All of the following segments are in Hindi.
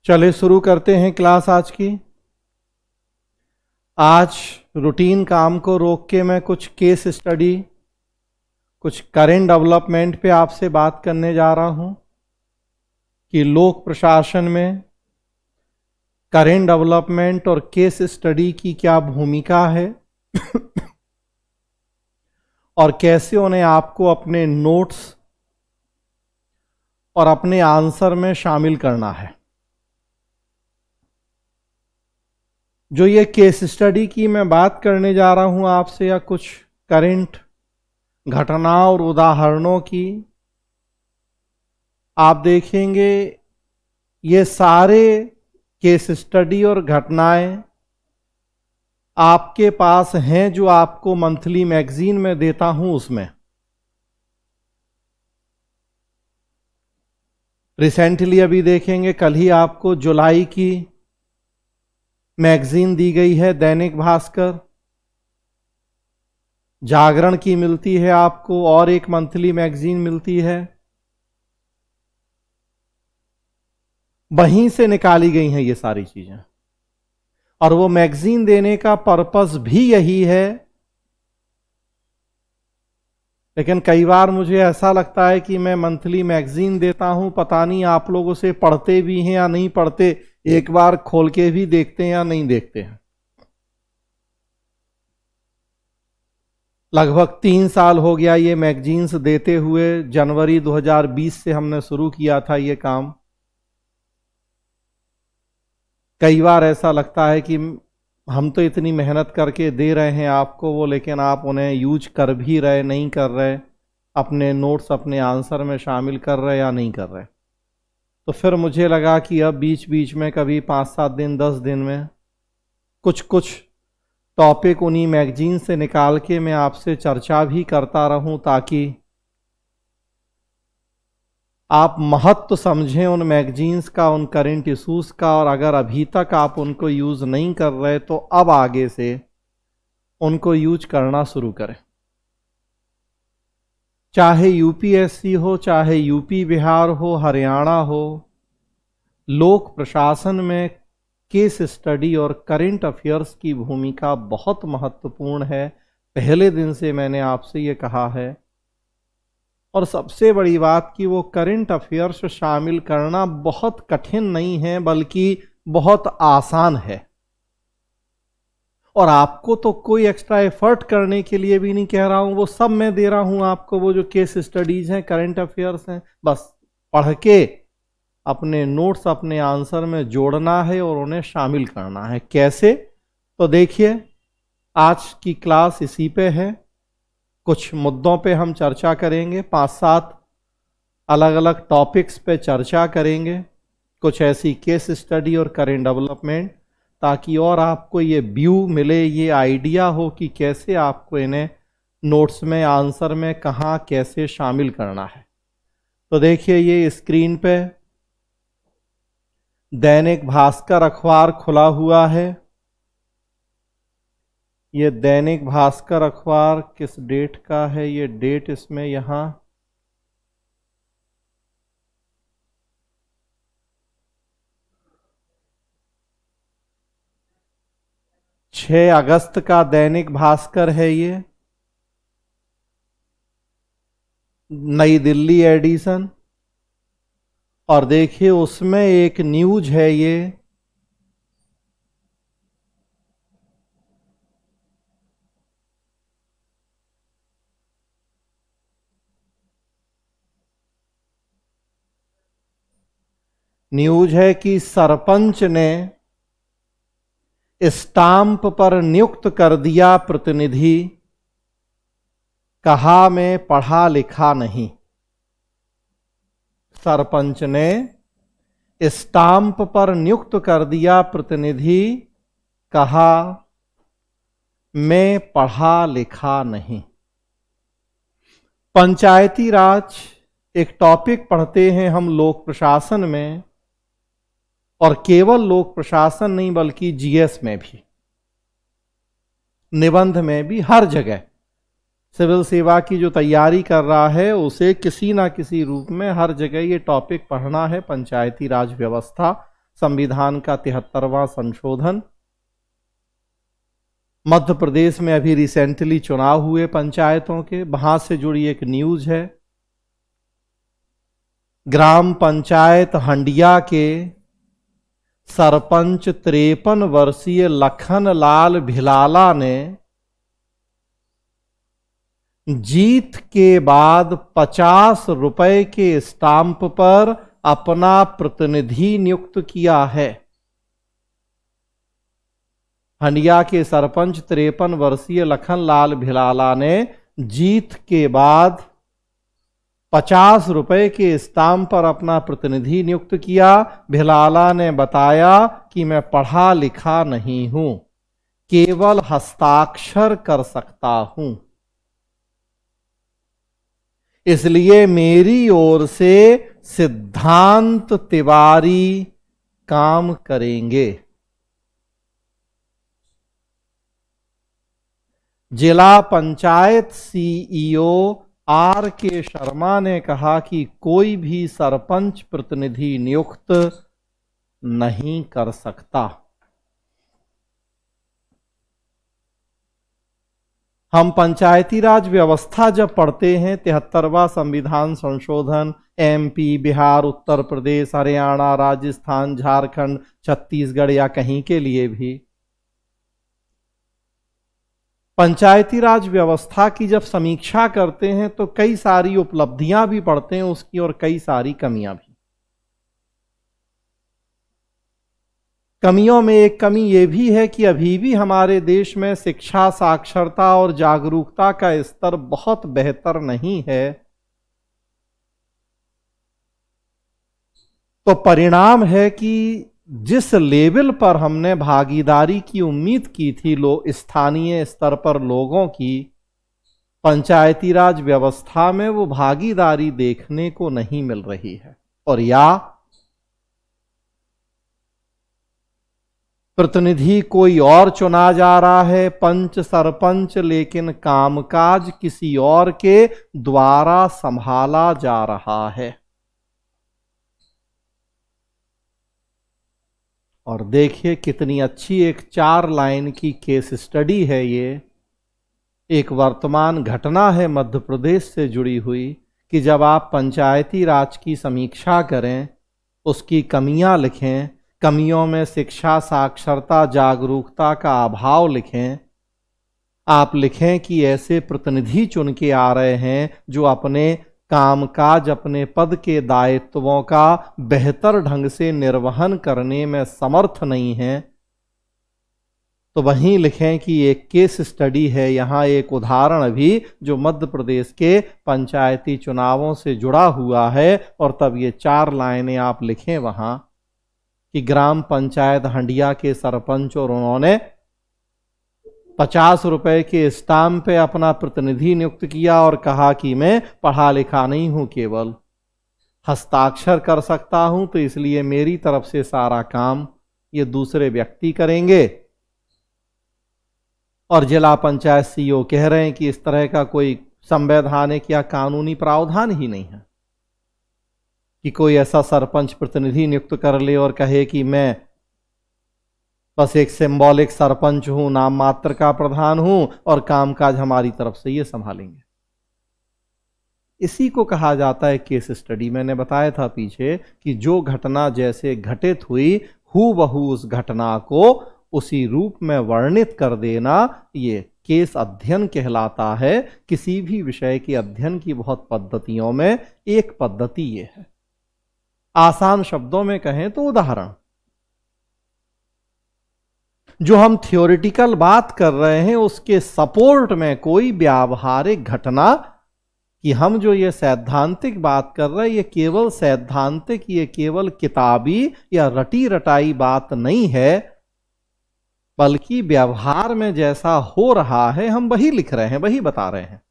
चले शुरू करते हैं क्लास आज की। आज रूटीन काम को रोक के मैं कुछ केस स्टडी, कुछ करेंट डेवलपमेंट पे आपसे बात करने जा रहा हूं कि लोक प्रशासन में करेंट डेवलपमेंट और केस स्टडी की क्या भूमिका है और कैसे उन्हें आपको अपने नोट्स और अपने आंसर में शामिल करना है। जो ये केस स्टडी की मैं बात करने जा रहा हूं आपसे, या कुछ करंट घटनाओं और उदाहरणों की, आप देखेंगे ये सारे केस स्टडी और घटनाएं आपके पास हैं जो आपको मंथली मैगजीन में देता हूं। उसमें रिसेंटली अभी देखेंगे, कल ही आपको जुलाई की मैगजीन दी गई है, दैनिक भास्कर। जागरण की मिलती है आपको, और एक मंथली मैगजीन मिलती है, वहीं से निकाली गई हैं ये सारी चीजें। और वो मैगजीन देने का पर्पस भी यही है। लेकिन कई बार मुझे ऐसा लगता है कि मैं मंथली मैगजीन देता हूं, पता नहीं आप लोगों से पढ़ते भी हैं या नहीं पढ़ते, एक बार खोल के भी देखते हैं या नहीं देखते हैं। लगभग 3 साल हो गया ये मैगजीन्स देते हुए। जनवरी 2020 से हमने शुरू किया था ये काम। कई बार ऐसा लगता है कि हम तो इतनी मेहनत करके दे रहे हैं आपको वो, लेकिन आप उन्हें यूज कर भी रहे, नहीं कर रहे, अपने नोट्स अपने आंसर में शामिल कर रहे या नहीं कर रहे। तो फिर मुझे लगा कि अब बीच बीच में कभी 5-7 दिन 10 दिन में कुछ टॉपिक उन्हीं मैगजीन से निकाल के मैं आपसे चर्चा भी करता रहूं, ताकि आप महत्व समझें उन मैगजीन्स का, उन करंट इश्यूज का। और अगर अभी तक आप उनको यूज नहीं कर रहे तो अब आगे से उनको यूज करना शुरू करें। चाहे यूपीएससी हो, चाहे यूपी बिहार हो, हरियाणा हो, लोक प्रशासन में केस स्टडी और करंट अफेयर्स की भूमिका बहुत महत्वपूर्ण है। पहले दिन से मैंने आपसे ये कहा है। और सबसे बड़ी बात कि वो करंट अफेयर्स शामिल करना बहुत कठिन नहीं है, बल्कि बहुत आसान है। और आपको तो कोई एक्स्ट्रा एफर्ट करने के लिए भी नहीं कह रहा हूं, वो सब मैं दे रहा हूं आपको। वो जो केस स्टडीज हैं, करंट अफेयर्स हैं, बस पढ़ के अपने नोट्स अपने आंसर में जोड़ना है और उन्हें शामिल करना है। कैसे? तो देखिए, आज की क्लास इसी पे है। कुछ मुद्दों पे हम चर्चा करेंगे, 5-7 अलग अलग टॉपिक्स पे चर्चा करेंगे, कुछ ऐसी केस स्टडी और करेंट डेवलपमेंट, ताकि और आपको ये व्यू मिले, ये आइडिया हो कि कैसे आपको इन्हें नोट्स में, आंसर में कहाँ कैसे शामिल करना है। तो देखिए, ये स्क्रीन पे दैनिक भास्कर अखबार खुला हुआ है। ये दैनिक भास्कर अखबार किस डेट का है? ये डेट इसमें यहां 6 अगस्त का दैनिक भास्कर है। ये नई दिल्ली एडिशन। और देखिए, उसमें एक न्यूज है, ये न्यूज है कि सरपंच ने स्टाम्प पर नियुक्त कर दिया प्रतिनिधि, कहा मैं पढ़ा लिखा नहीं। सरपंच ने स्टाम्प पर नियुक्त कर दिया प्रतिनिधि, कहा मैं पढ़ा लिखा नहीं। पंचायती राज एक टॉपिक पढ़ते हैं हम लोक प्रशासन में, और केवल लोक प्रशासन नहीं बल्कि जीएस में भी, निबंध में भी, हर जगह सिविल सेवा की जो तैयारी कर रहा है उसे किसी ना किसी रूप में हर जगह ये टॉपिक पढ़ना है। पंचायती राज व्यवस्था संविधान का 73वां संशोधन। मध्य प्रदेश में अभी रिसेंटली चुनाव हुए पंचायतों के, वहां से जुड़ी एक न्यूज है। ग्राम पंचायत हंडिया के सरपंच 53 वर्षीय लखनलाल भिलाला ने जीत के बाद 50 रुपए के स्टाम्प पर अपना प्रतिनिधि नियुक्त किया है। हंडिया के सरपंच 53 वर्षीय लखनलाल भिलाला ने जीत के बाद 50 रुपए के स्टाम्प पर अपना प्रतिनिधि नियुक्त किया। भिलाला ने बताया कि मैं पढ़ा लिखा नहीं हूं, केवल हस्ताक्षर कर सकता हूं, इसलिए मेरी ओर से सिद्धांत तिवारी काम करेंगे। जिला पंचायत सीईओ आर के शर्मा ने कहा कि कोई भी सरपंच प्रतिनिधि नियुक्त नहीं कर सकता। हम पंचायती राज व्यवस्था जब पढ़ते हैं, 73वां संविधान संशोधन, एमपी, बिहार, उत्तर प्रदेश, हरियाणा, राजस्थान, झारखंड, छत्तीसगढ़ या कहीं के लिए भी पंचायती राज व्यवस्था की जब समीक्षा करते हैं तो कई सारी उपलब्धियां भी पढ़ते हैं उसकी और कई सारी कमियां भी। कमियों में एक कमी यह भी है कि अभी भी हमारे देश में शिक्षा, साक्षरता और जागरूकता का स्तर बहुत बेहतर नहीं है। तो परिणाम है कि जिस लेवल पर हमने भागीदारी की उम्मीद की थी स्थानीय स्तर पर लोगों की, पंचायती राज व्यवस्था में वो भागीदारी देखने को नहीं मिल रही है। और या प्रतिनिधि कोई और चुना जा रहा है, पंच सरपंच, लेकिन कामकाज किसी और के द्वारा संभाला जा रहा है। और देखिए कितनी अच्छी एक 4 लाइन की केस स्टडी है ये। एक वर्तमान घटना है मध्य प्रदेश से जुड़ी हुई कि जब आप पंचायती राज की समीक्षा करें, उसकी कमियां लिखें, कमियों में शिक्षा, साक्षरता, जागरूकता का अभाव लिखें, आप लिखें कि ऐसे प्रतिनिधि चुन के आ रहे हैं जो अपने कामकाज, अपने पद के दायित्वों का बेहतर ढंग से निर्वहन करने में समर्थ नहीं हैं, तो वहीं लिखें कि एक केस स्टडी है, यहाँ एक उदाहरण भी जो मध्य प्रदेश के पंचायती चुनावों से जुड़ा हुआ है। और तब ये 4 लाइनें आप लिखें वहाँ कि ग्राम पंचायत हंडिया के सरपंच और उन्होंने 50 रुपए के स्टाम्प पे अपना प्रतिनिधि नियुक्त किया और कहा कि मैं पढ़ा लिखा नहीं हूं, केवल हस्ताक्षर कर सकता हूं, तो इसलिए मेरी तरफ से सारा काम ये दूसरे व्यक्ति करेंगे। और जिला पंचायत सीईओ कह रहे हैं कि इस तरह का कोई संवैधानिक या कानूनी प्रावधान ही नहीं है कि कोई ऐसा सरपंच प्रतिनिधि नियुक्त कर ले और कहे कि मैं बस एक सिंबॉलिक सरपंच हूं, नाम मात्र का प्रधान हूं और कामकाज हमारी तरफ से ये संभालेंगे। इसी को कहा जाता है केस स्टडी। मैंने बताया था पीछे कि जो घटना जैसे घटित हुई, हूबहू उस घटना को उसी रूप में वर्णित कर देना, ये केस अध्ययन कहलाता है। किसी भी विषय के अध्ययन की बहुत पद्धतियों में एक पद्धति ये है। आसान शब्दों में कहें तो उदाहरण। जो हम थ्योरेटिकल बात कर रहे हैं उसके सपोर्ट में कोई व्यावहारिक घटना, कि हम जो ये सैद्धांतिक बात कर रहे हैं ये केवल सैद्धांतिक, ये केवल किताबी या रटी रटाई बात नहीं है, बल्कि व्यवहार में जैसा हो रहा है हम वही लिख रहे हैं, वही बता रहे हैं।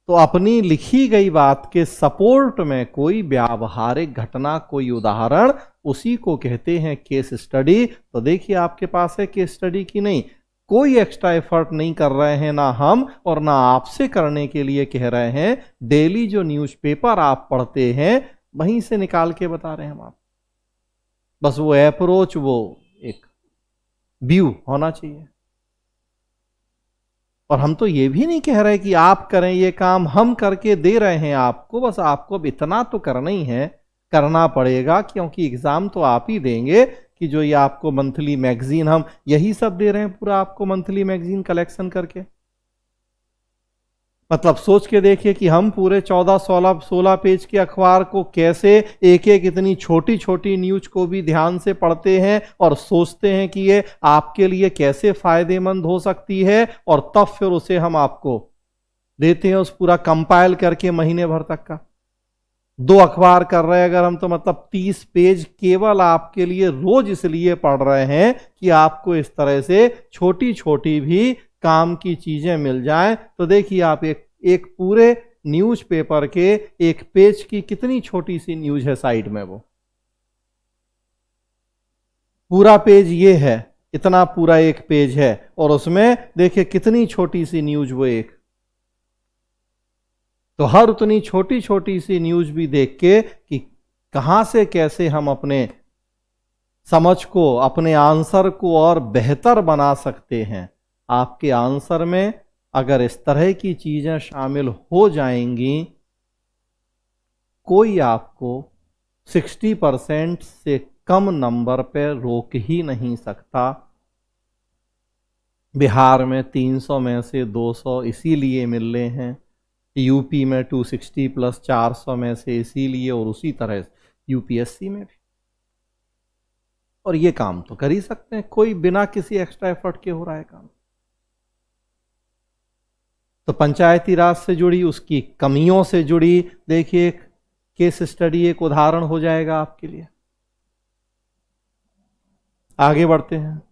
तो अपनी लिखी गई बात के सपोर्ट में कोई व्यावहारिक घटना, कोई उदाहरण, उसी को कहते हैं केस स्टडी। तो देखिए आपके पास है केस स्टडी की नहीं, कोई एक्स्ट्रा एफर्ट नहीं कर रहे हैं, ना हम और ना आपसे करने के लिए कह रहे हैं। डेली जो न्यूज़पेपर आप पढ़ते हैं वहीं से निकाल के बता रहे हैं हम आप। बस वो अप्रोच, वो एक व्यू होना चाहिए। और हम तो ये भी नहीं कह रहे कि आप करें ये काम, हम करके दे रहे हैं आपको, बस आपको अब इतना तो करना ही है, करना पड़ेगा, क्योंकि एग्जाम तो आप ही देंगे कि जो ये आपको मंथली मैगजीन, हम यही सब दे रहे हैं पूरा आपको मंथली मैगजीन कलेक्शन करके। मतलब सोच के देखिए कि हम पूरे 14-16 पेज के अखबार को कैसे एक एक इतनी छोटी छोटी न्यूज को भी ध्यान से पढ़ते हैं और सोचते हैं कि ये आपके लिए कैसे फायदेमंद हो सकती है, और तब फिर उसे हम आपको देते हैं, उस पूरा कंपाइल करके महीने भर तक का। 2 अखबार कर रहे हैं अगर हम, तो मतलब 30 पेज केवल आपके लिए रोज इसलिए पढ़ रहे हैं कि आपको इस तरह से छोटी छोटी भी काम की चीजें मिल जाएं। तो देखिए आप एक एक पूरे न्यूज़पेपर के एक पेज की कितनी छोटी सी न्यूज है साइड में, वो पूरा पेज ये है, इतना पूरा एक पेज है, और उसमें देखिए कितनी छोटी सी न्यूज वो एक। तो हर उतनी छोटी छोटी सी न्यूज भी देख के कि कहां से कैसे हम अपने समझ को, अपने आंसर को और बेहतर बना सकते हैं। आपके आंसर में अगर इस तरह की चीजें शामिल हो जाएंगी, कोई आपको 60% से कम नंबर पर रोक ही नहीं सकता। बिहार में 300 में से 200 इसीलिए मिल रहे हैं, यूपी में 260 प्लस 400 में से इसीलिए, और उसी तरह यूपीएससी में भी। और ये काम तो कर ही सकते हैं, कोई बिना किसी एक्स्ट्रा एफर्ट के हो रहा है काम। तो पंचायती राज से जुड़ी, उसकी कमियों से जुड़ी देखिए एक केस स्टडी, एक उदाहरण हो जाएगा आपके लिए। आगे बढ़ते हैं।